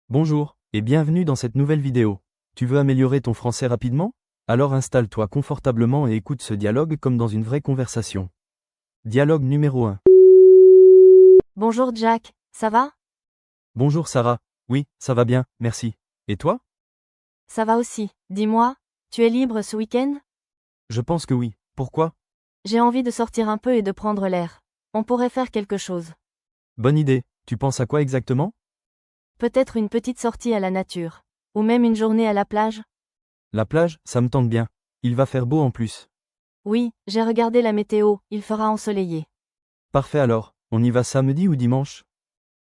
Bonjour, et bienvenue dans cette nouvelle vidéo. Tu veux améliorer ton français rapidement? Alors installe-toi confortablement et écoute ce dialogue comme dans une vraie conversation. Dialogue numéro 1. Bonjour Jack, ça va? Bonjour Sarah. Oui, ça va bien, merci. Et toi? Ça va aussi. Dis-moi, tu es libre ce week-end? Je pense que oui. Pourquoi? J'ai envie de sortir un peu et de prendre l'air. On pourrait faire quelque chose. Bonne idée. Tu penses à quoi exactement? Peut-être une petite sortie à la nature. Ou même une journée à la plage? La plage, ça me tente bien. Il va faire beau en plus. Oui, j'ai regardé la météo, il fera ensoleillé. Parfait alors. On y va samedi ou dimanche?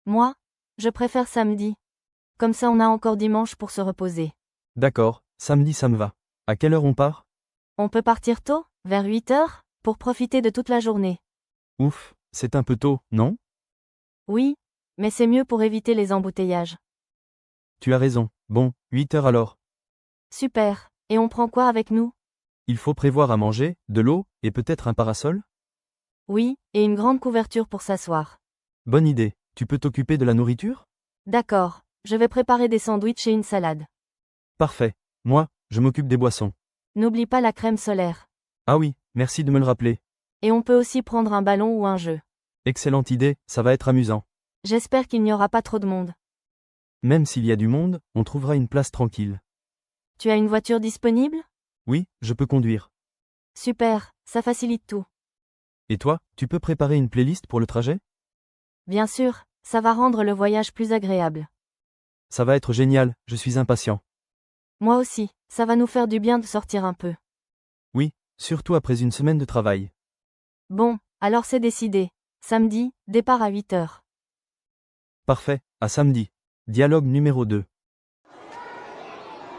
Moi? Je préfère samedi. Comme ça on a encore dimanche pour se reposer. D'accord, samedi ça me va. À quelle heure on part? On peut partir tôt, vers 8 heures, pour profiter de toute la journée. Ouf, c'est un peu tôt, non? Oui, mais c'est mieux pour éviter les embouteillages. Tu as raison. Bon, 8 heures alors. Super. Et on prend quoi avec nous? Il faut prévoir à manger, de l'eau, et peut-être un parasol? Oui, et une grande couverture pour s'asseoir. Bonne idée. Tu peux t'occuper de la nourriture? D'accord, je vais préparer des sandwichs et une salade. Parfait. Moi, je m'occupe des boissons. N'oublie pas la crème solaire. Ah oui, merci de me le rappeler. Et on peut aussi prendre un ballon ou un jeu. Excellente idée, ça va être amusant. J'espère qu'il n'y aura pas trop de monde. Même s'il y a du monde, on trouvera une place tranquille. Tu as une voiture disponible? Oui, je peux conduire. Super, ça facilite tout. Et toi, tu peux préparer une playlist pour le trajet? Bien sûr, ça va rendre le voyage plus agréable. Ça va être génial, je suis impatient. Moi aussi, ça va nous faire du bien de sortir un peu. Oui, surtout après une semaine de travail. Bon, alors c'est décidé. Samedi, départ à 8 heures. Parfait, à samedi. Dialogue numéro 2.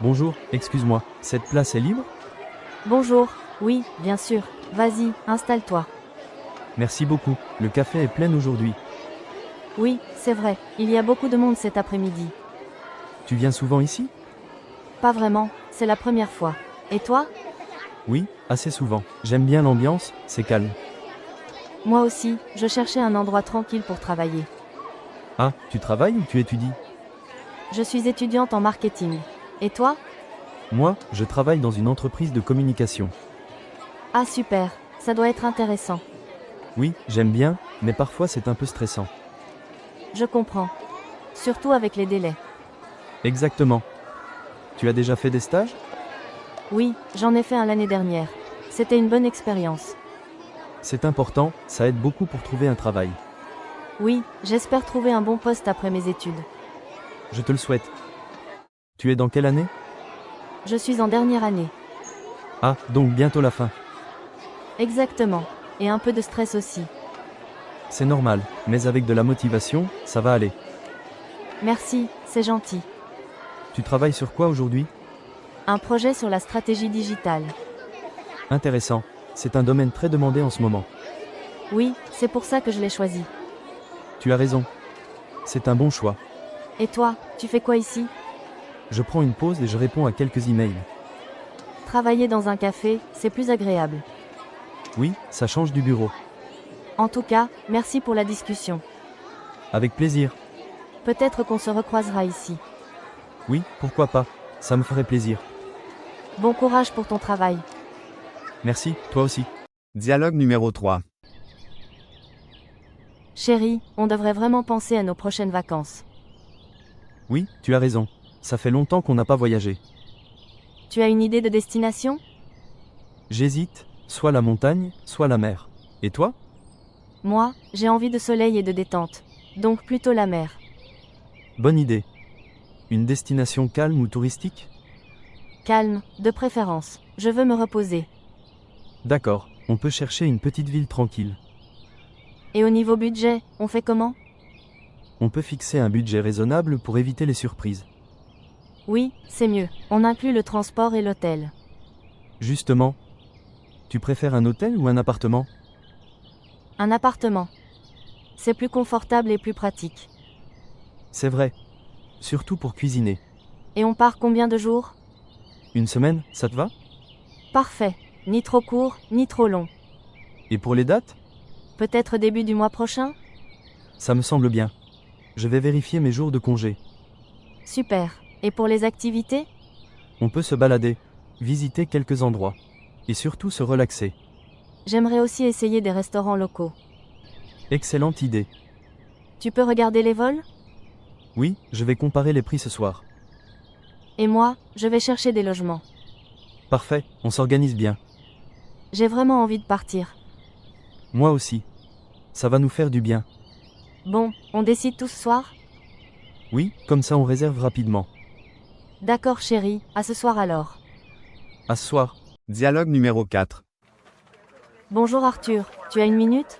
Bonjour, excuse-moi, cette place est libre? Bonjour, oui, bien sûr. Vas-y, installe-toi. Merci beaucoup, le café est plein aujourd'hui. Oui, c'est vrai, il y a beaucoup de monde cet après-midi. Tu viens souvent ici? Pas vraiment, c'est la première fois. Et toi? Oui, assez souvent. J'aime bien l'ambiance, c'est calme. Moi aussi, je cherchais un endroit tranquille pour travailler. Ah, tu travailles ou tu étudies? Je suis étudiante en marketing. Et toi? Moi, je travaille dans une entreprise de communication. Ah super, ça doit être intéressant. Oui, j'aime bien, mais parfois c'est un peu stressant. Je comprends. Surtout avec les délais. Exactement. Tu as déjà fait des stages? Oui, j'en ai fait un l'année dernière. C'était une bonne expérience. C'est important, ça aide beaucoup pour trouver un travail. Oui, j'espère trouver un bon poste après mes études. Je te le souhaite. Tu es dans quelle année? Je suis en dernière année. Ah, donc bientôt la fin. Exactement. Et un peu de stress aussi. C'est normal, mais avec de la motivation, ça va aller. Merci, c'est gentil. Tu travailles sur quoi aujourd'hui? Un projet sur la stratégie digitale. Intéressant. C'est un domaine très demandé en ce moment. Oui, c'est pour ça que je l'ai choisi. Tu as raison. C'est un bon choix. Et toi, tu fais quoi ici? Je prends une pause et je réponds à quelques emails. Travailler dans un café, c'est plus agréable. Oui, ça change du bureau. En tout cas, merci pour la discussion. Avec plaisir. Peut-être qu'on se recroisera ici. Oui, pourquoi pas. Ça me ferait plaisir. Bon courage pour ton travail. Merci, toi aussi. Dialogue numéro 3. Chérie, on devrait vraiment penser à nos prochaines vacances. Oui, tu as raison. Ça fait longtemps qu'on n'a pas voyagé. Tu as une idée de destination? J'hésite, soit la montagne, soit la mer. Et toi? Moi, j'ai envie de soleil et de détente. Donc plutôt la mer. Bonne idée. Une destination calme ou touristique? Calme, de préférence. Je veux me reposer. D'accord, on peut chercher une petite ville tranquille. Et au niveau budget, on fait comment? On peut fixer un budget raisonnable pour éviter les surprises. Oui, c'est mieux. On inclut le transport et l'hôtel. Justement, tu préfères un hôtel ou un appartement? Un appartement. C'est plus confortable et plus pratique. C'est vrai. Surtout pour cuisiner. Et on part combien de jours? Une semaine, ça te va? Parfait. Ni trop court, ni trop long. Et pour les dates? Peut-être début du mois prochain? Ça me semble bien. Je vais vérifier mes jours de congé. Super. Et pour les activités? On peut se balader, visiter quelques endroits. Et surtout se relaxer. J'aimerais aussi essayer des restaurants locaux. Excellente idée. Tu peux regarder les vols? Oui, je vais comparer les prix ce soir. Et moi, je vais chercher des logements. Parfait, on s'organise bien. J'ai vraiment envie de partir. Moi aussi. Ça va nous faire du bien. Bon, on décide tout ce soir? Oui, comme ça on réserve rapidement. D'accord chérie, à ce soir alors. À ce soir. Dialogue numéro 4. Bonjour Arthur, tu as une minute?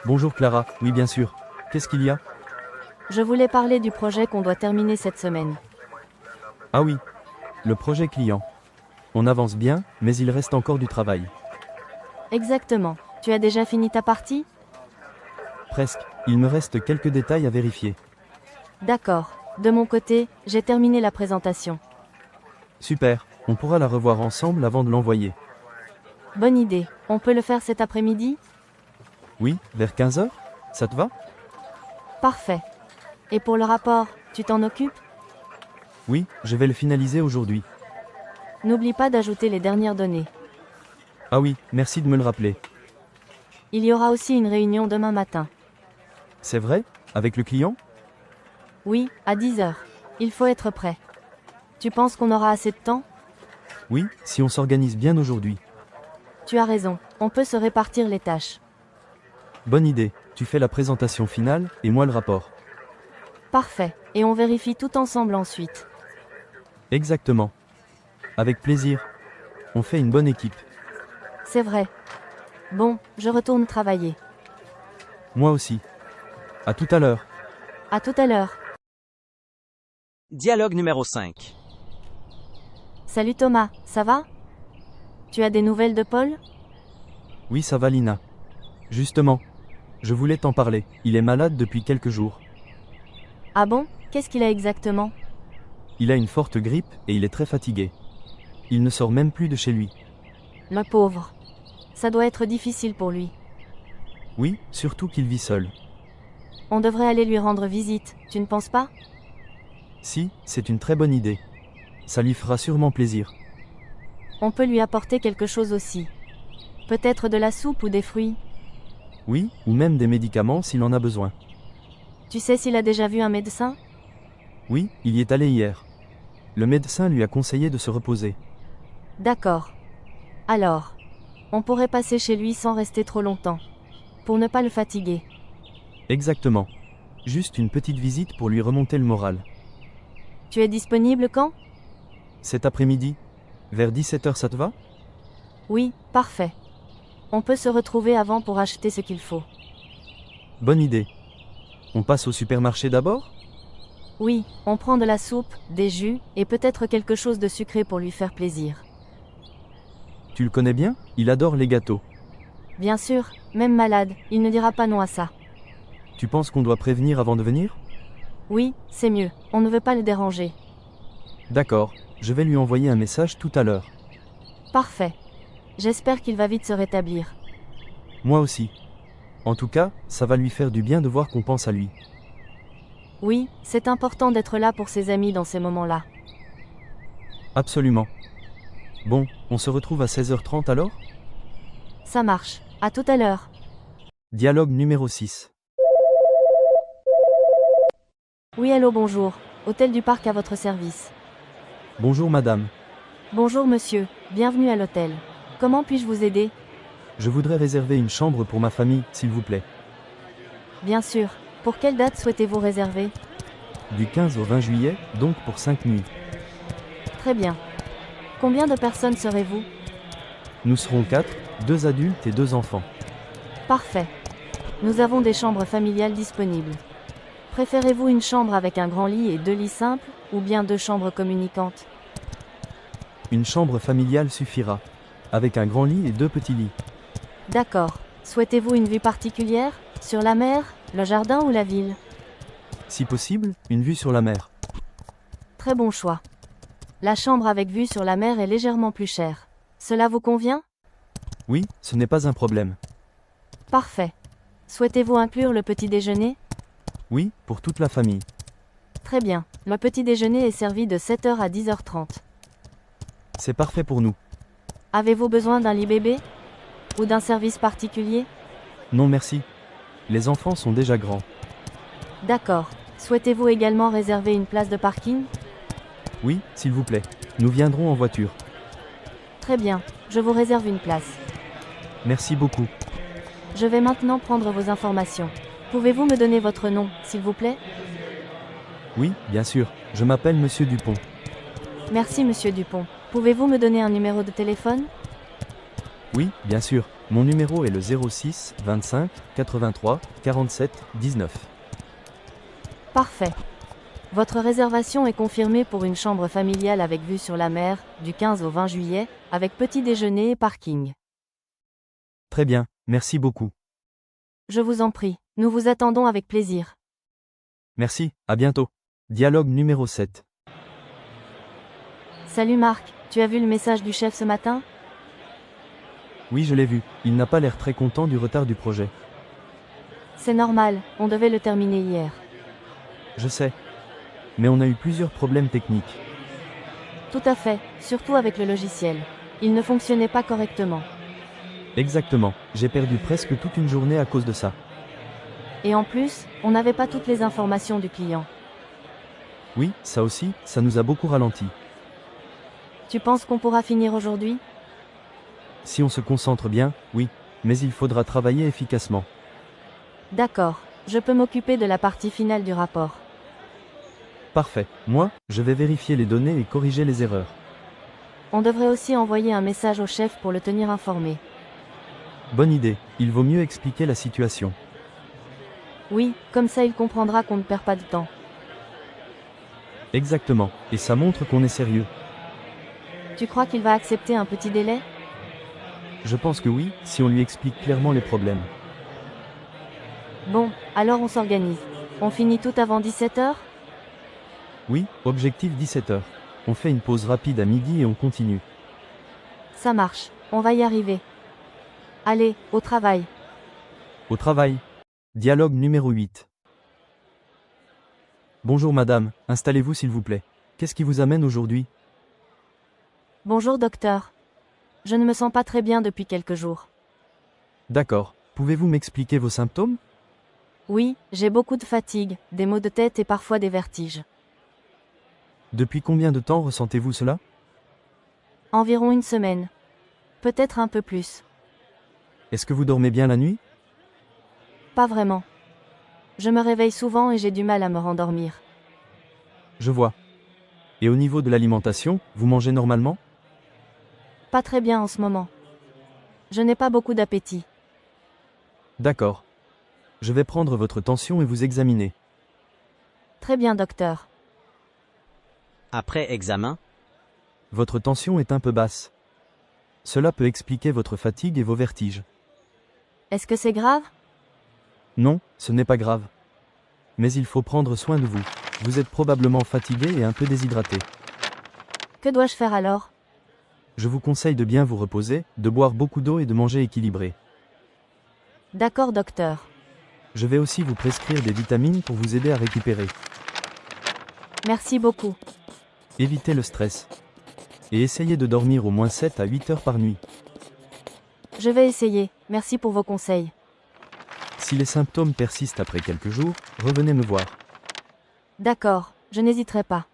Bonjour Clara, oui bien sûr. Qu'est-ce qu'il y a? Je voulais parler du projet qu'on doit terminer cette semaine. Ah oui. Le projet client. On avance bien, mais il reste encore du travail. Exactement. Tu as déjà fini ta partie? Presque. Il me reste quelques détails à vérifier. D'accord. De mon côté, j'ai terminé la présentation. Super. On pourra la revoir ensemble avant de l'envoyer. Bonne idée. On peut le faire cet après-midi? Oui, vers 15 heures? Ça te va? Parfait. Et pour le rapport, tu t'en occupes? Oui, je vais le finaliser aujourd'hui. N'oublie pas d'ajouter les dernières données. Ah oui, merci de me le rappeler. Il y aura aussi une réunion demain matin. C'est vrai? Avec le client? Oui, à 10 heures. Il faut être prêt. Tu penses qu'on aura assez de temps? Oui, si on s'organise bien aujourd'hui. Tu as raison, on peut se répartir les tâches. Bonne idée, tu fais la présentation finale, et moi le rapport. Parfait, et on vérifie tout ensemble ensuite. Exactement. Avec plaisir. On fait une bonne équipe. C'est vrai. Bon, je retourne travailler. Moi aussi. À tout à l'heure. À tout à l'heure. Dialogue numéro 5. Salut Thomas, ça va? Tu as des nouvelles de Paul? Oui, ça va Lina. Justement. Je voulais t'en parler, il est malade depuis quelques jours. Ah bon? Qu'est-ce qu'il a exactement? Il a une forte grippe, et il est très fatigué. Il ne sort même plus de chez lui. Le pauvre. Ça doit être difficile pour lui. Oui, surtout qu'il vit seul. On devrait aller lui rendre visite, tu ne penses pas? Si, c'est une très bonne idée. Ça lui fera sûrement plaisir. On peut lui apporter quelque chose aussi. Peut-être de la soupe ou des fruits. Oui, ou même des médicaments s'il en a besoin. Tu sais s'il a déjà vu un médecin? Oui, il y est allé hier. Le médecin lui a conseillé de se reposer. D'accord. Alors, on pourrait passer chez lui sans rester trop longtemps. Pour ne pas le fatiguer. Exactement. Juste une petite visite pour lui remonter le moral. Tu es disponible quand? Cet après-midi? Vers 17 heures, ça te va? Oui, parfait. On peut se retrouver avant pour acheter ce qu'il faut. Bonne idée. On passe au supermarché d'abord? Oui, on prend de la soupe, des jus, et peut-être quelque chose de sucré pour lui faire plaisir. Tu le connais bien? Il adore les gâteaux. Bien sûr, même malade, il ne dira pas non à ça. Tu penses qu'on doit prévenir avant de venir? Oui, c'est mieux, on ne veut pas le déranger. D'accord, je vais lui envoyer un message tout à l'heure. Parfait. J'espère qu'il va vite se rétablir. Moi aussi. En tout cas, ça va lui faire du bien de voir qu'on pense à lui. Oui, c'est important d'être là pour ses amis dans ces moments-là. Absolument. Bon, on se retrouve à 16h30 alors? Ça marche. À tout à l'heure. Dialogue numéro 6. Oui, allô, bonjour. Hôtel du Parc à votre service. Bonjour madame. Bonjour monsieur, bienvenue à l'hôtel. Comment puis-je vous aider? Je voudrais réserver une chambre pour ma famille, s'il vous plaît. Bien sûr. Pour quelle date souhaitez-vous réserver? Du 15 au 20 juillet, donc pour 5 nuits. Très bien. Combien de personnes serez-vous? Nous serons 4, 2 adultes et 2 enfants. Parfait. Nous avons des chambres familiales disponibles. Préférez-vous une chambre avec un grand lit et 2 lits simples, ou bien 2 chambres communicantes? Une chambre familiale suffira, avec un grand lit et 2 petits lits. D'accord. Souhaitez-vous une vue particulière? Sur la mer, le jardin ou la ville? Si possible, une vue sur la mer. Très bon choix. La chambre avec vue sur la mer est légèrement plus chère. Cela vous convient? Oui, ce n'est pas un problème. Parfait. Souhaitez-vous inclure le petit déjeuner? Oui, pour toute la famille. Très bien. Le petit déjeuner est servi de 7h à 10h30. C'est parfait pour nous. Avez-vous besoin d'un lit bébé? Ou d'un service particulier? Non merci. Les enfants sont déjà grands. D'accord. Souhaitez-vous également réserver une place de parking? Oui, s'il vous plaît. Nous viendrons en voiture. Très bien. Je vous réserve une place. Merci beaucoup. Je vais maintenant prendre vos informations. Pouvez-vous me donner votre nom, s'il vous plaît? Oui, bien sûr. Je m'appelle Monsieur Dupont. Merci, monsieur Dupont. Pouvez-vous me donner un numéro de téléphone? Oui, bien sûr. Mon numéro est le 06 25 83 47 19. Parfait. Votre réservation est confirmée pour une chambre familiale avec vue sur la mer, du 15 au 20 juillet, avec petit déjeuner et parking. Très bien, merci beaucoup. Je vous en prie, nous vous attendons avec plaisir. Merci, à bientôt. Dialogue numéro 7. Salut Marc, tu as vu le message du chef ce matin? Oui, je l'ai vu. Il n'a pas l'air très content du retard du projet. C'est normal, on devait le terminer hier. Je sais. Mais on a eu plusieurs problèmes techniques. Tout à fait, surtout avec le logiciel. Il ne fonctionnait pas correctement. Exactement. J'ai perdu presque toute une journée à cause de ça. Et en plus, on n'avait pas toutes les informations du client. Oui, ça aussi, ça nous a beaucoup ralenti. Tu penses qu'on pourra finir aujourd'hui? Si on se concentre bien, oui. Mais il faudra travailler efficacement. D'accord, je peux m'occuper de la partie finale du rapport. Parfait. Moi, je vais vérifier les données et corriger les erreurs. On devrait aussi envoyer un message au chef pour le tenir informé. Bonne idée. Il vaut mieux expliquer la situation. Oui, comme ça il comprendra qu'on ne perd pas de temps. Exactement. Et ça montre qu'on est sérieux. Tu crois qu'il va accepter un petit délai? Je pense que oui, si on lui explique clairement les problèmes. Bon, alors on s'organise. On finit tout avant 17h? Oui, objectif 17h. On fait une pause rapide à midi et on continue. Ça marche, on va y arriver. Allez, au travail. Au travail. Dialogue numéro 8. Bonjour madame, installez-vous s'il vous plaît. Qu'est-ce qui vous amène aujourd'hui? Bonjour docteur. Je ne me sens pas très bien depuis quelques jours. D'accord. Pouvez-vous m'expliquer vos symptômes? Oui, j'ai beaucoup de fatigue, des maux de tête et parfois des vertiges. Depuis combien de temps ressentez-vous cela? Environ une semaine. Peut-être un peu plus. Est-ce que vous dormez bien la nuit? Pas vraiment. Je me réveille souvent et j'ai du mal à me rendormir. Je vois. Et au niveau de l'alimentation, vous mangez normalement? Pas très bien en ce moment. Je n'ai pas beaucoup d'appétit. D'accord. Je vais prendre votre tension et vous examiner. Très bien docteur. Après examen, Votre tension est un peu basse. Cela peut expliquer votre fatigue et vos vertiges. Est-ce que c'est grave? Non, ce n'est pas grave. Mais il faut prendre soin de vous. Vous êtes probablement fatigué et un peu déshydraté. Que dois-je faire alors? Je vous conseille de bien vous reposer, de boire beaucoup d'eau et de manger équilibré. D'accord docteur. Je vais aussi vous prescrire des vitamines pour vous aider à récupérer. Merci beaucoup. Évitez le stress. Et essayez de dormir au moins 7 à 8 heures par nuit. Je vais essayer. Merci pour vos conseils. Si les symptômes persistent après quelques jours, revenez me voir. D'accord, je n'hésiterai pas.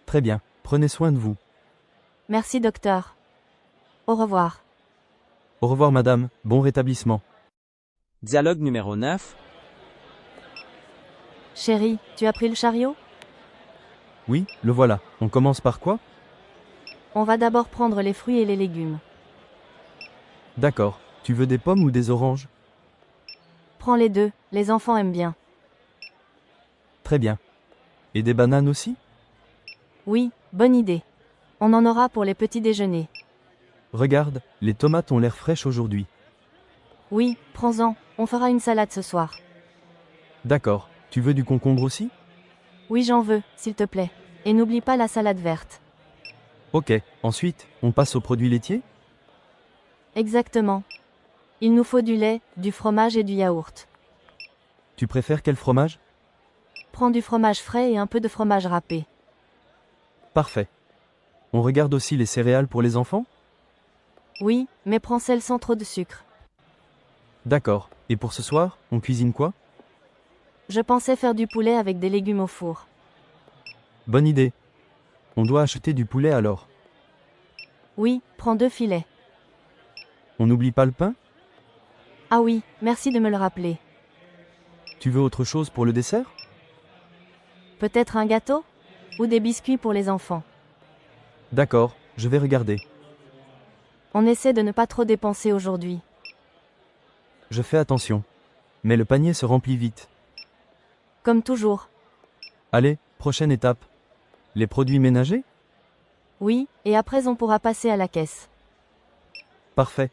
Très bien, prenez soin de vous. Merci docteur. Au revoir. Au revoir madame, bon rétablissement. dialogue numéro 9, Chérie, tu as pris le chariot? Oui, le voilà. On commence par quoi? On va d'abord prendre les fruits et les légumes. D'accord. Tu veux des pommes ou des oranges? Prends les deux, les enfants aiment bien. Très bien. Et des bananes aussi? Oui, bonne idée. On en aura pour les petits déjeuners. Regarde, les tomates ont l'air fraîches aujourd'hui. Oui, prends-en, on fera une salade ce soir. D'accord. Tu veux du concombre aussi? Oui, j'en veux, s'il te plaît. Et n'oublie pas la salade verte. Ok. Ensuite, on passe aux produits laitiers? Exactement. Il nous faut du lait, du fromage et du yaourt. Tu préfères quel fromage? Prends du fromage frais et un peu de fromage râpé. Parfait. On regarde aussi les céréales pour les enfants? Oui, mais prends celles sans trop de sucre. D'accord. Et pour ce soir, on cuisine quoi? Je pensais faire du poulet avec des légumes au four. Bonne idée. On doit acheter du poulet alors. Oui, prends 2 filets. On n'oublie pas le pain? Ah oui, merci de me le rappeler. Tu veux autre chose pour le dessert? Peut-être un gâteau? Ou des biscuits pour les enfants. D'accord, je vais regarder. On essaie de ne pas trop dépenser aujourd'hui. Je fais attention. Mais le panier se remplit vite. Comme toujours. Allez, prochaine étape. Les produits ménagers? Oui, et après on pourra passer à la caisse. Parfait.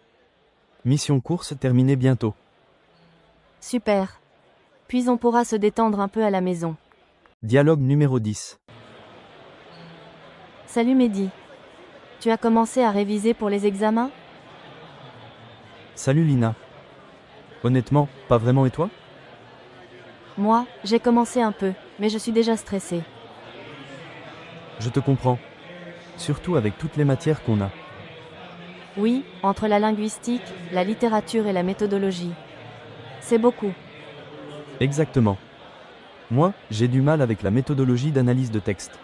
Mission course terminée bientôt. Super. Puis on pourra se détendre un peu à la maison. Dialogue numéro 10. Salut Mehdi. Tu as commencé à réviser pour les examens? Salut Lina. Honnêtement, pas vraiment et toi? Moi, j'ai commencé un peu, mais je suis déjà stressée. Je te comprends. Surtout avec toutes les matières qu'on a. Oui, entre la linguistique, la littérature et la méthodologie. C'est beaucoup. Exactement. Moi, j'ai du mal avec la méthodologie d'analyse de texte.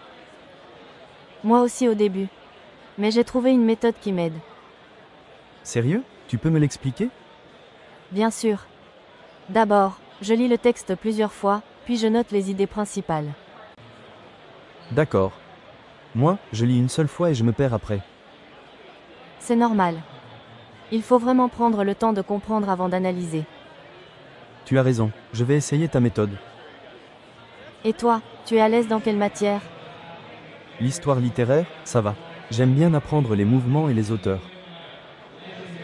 Moi aussi au début. Mais j'ai trouvé une méthode qui m'aide. Sérieux? Tu peux me l'expliquer? Bien sûr. D'abord, je lis le texte plusieurs fois, puis je note les idées principales. D'accord. Moi, je lis une seule fois et je me perds après. C'est normal. Il faut vraiment prendre le temps de comprendre avant d'analyser. Tu as raison, je vais essayer ta méthode. Et toi, tu es à l'aise dans quelle matière? L'histoire littéraire, ça va. J'aime bien apprendre les mouvements et les auteurs.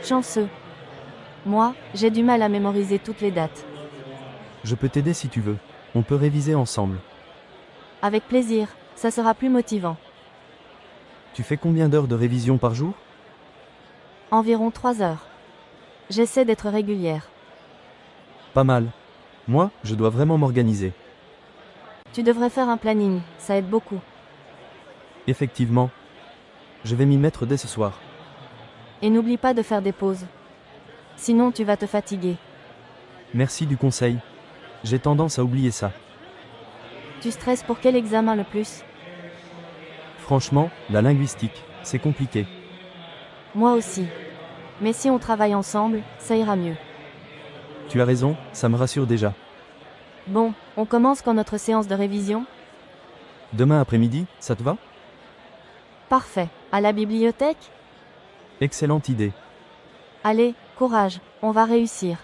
Chanceux. Moi, j'ai du mal à mémoriser toutes les dates. Je peux t'aider si tu veux. On peut réviser ensemble. Avec plaisir, ça sera plus motivant. Tu fais combien d'heures de révision par jour? Environ 3 heures. J'essaie d'être régulière. Pas mal. Moi, je dois vraiment m'organiser. Tu devrais faire un planning, ça aide beaucoup. Effectivement. Je vais m'y mettre dès ce soir. Et n'oublie pas de faire des pauses. Sinon tu vas te fatiguer. Merci du conseil. J'ai tendance à oublier ça. Tu stresses pour quel examen le plus? Franchement, la linguistique, c'est compliqué. Moi aussi. Mais si on travaille ensemble, ça ira mieux. Tu as raison, ça me rassure déjà. Bon, on commence quand notre séance de révision? Demain après-midi, ça te va? Parfait. À la bibliothèque? Excellente idée. Allez, courage, on va réussir.